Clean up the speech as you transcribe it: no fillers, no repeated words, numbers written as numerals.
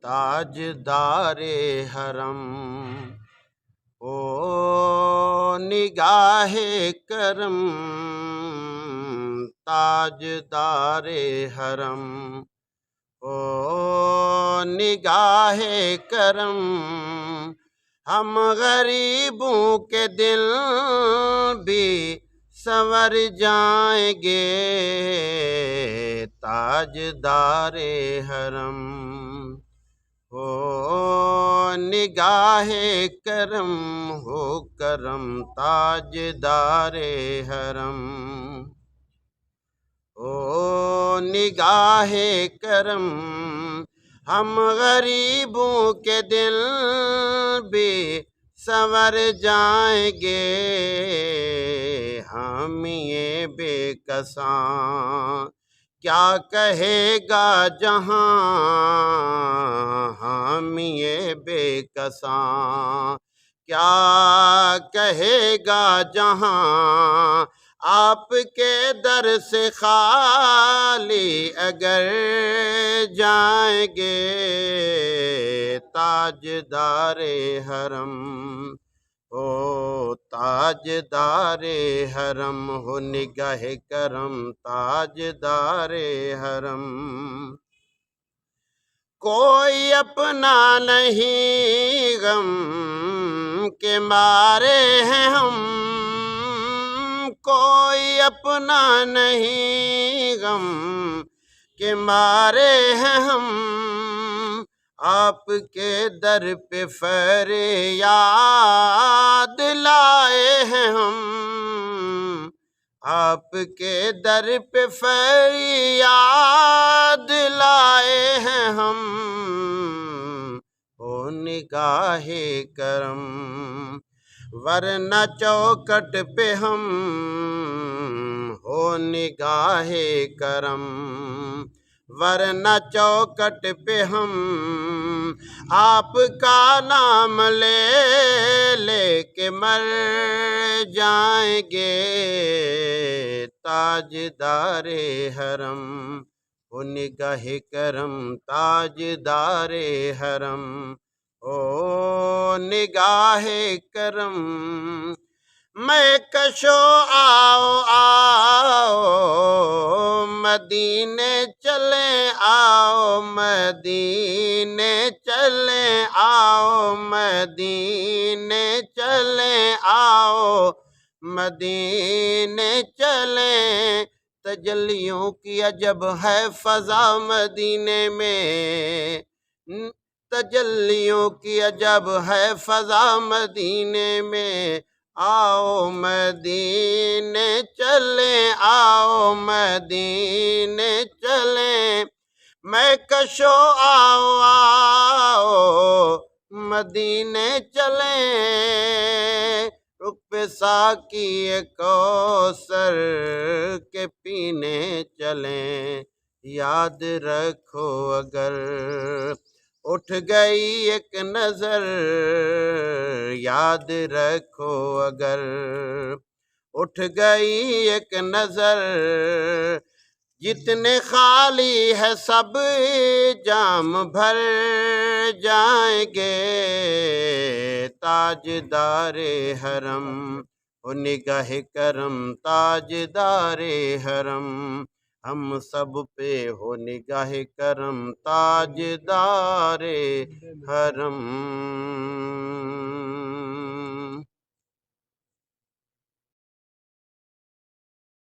تاجدار حرم او نگاہ کرم، تاجدار حرم او نگاہ کرم، ہم غریبوں کے دل بھی سنور جائیں گے، تاجدار حرم ہو نگاہ کرم، ہو کرم تاجدار حرم او نگاہ کرم، ہم غریبوں کے دل بھی سنور جائیں گے، حامی بے کساں کیا کہے گا جہاں، حامی بے کساں کیا کہے گا جہاں، آپ کے در سے خالی اگر جائیں گے، تاجدار حرم او تاجدار حرم ہو نگاہ کرم، تاجدار حرم کوئی اپنا نہیں غم کے مارے ہیں ہم، کوئی اپنا نہیں غم کے مارے ہیں ہم، آپ کے در پہ فریاد لائے ہیں ہم، آپ کے در پہ فریاد لائے ہیں ہم، او نگاہ کرم ورنہ چوکٹ پہ ہم، ہو نگاہ کرم ورنہ چوکٹ پہ ہم، آپ کا نام لے لے کے مر جائیں گے، تاجدار حرم ہو نگاہ کرم، تاجدار حرم او نگاہ کرم، میں کشو آؤ آؤ مدینے چلے آؤ، مدینے چلے آؤ، مدینے چلے آؤ، مدینے چلے، تجلیوں کی عجب ہے فضا مدینے میں، تجلیوں کی عجب ہے فضا مدینے میں، آؤ مدینے چلے آؤ، مدینے چلے، میں کشو آؤ آؤ مدینے چلیں، رخ پہ ساقی کوثر کے پینے چلیں، یاد رکھو اگر اٹھ گئی ایک نظر، یاد رکھو اگر اٹھ گئی ایک نظر، جتنے خالی ہے سب جام بھر جائیں گے، تاجدار حرم ہو نگاہ کرم، تاجدار حرم ہم سب پہ ہو نگاہ کرم، تاجدار حرم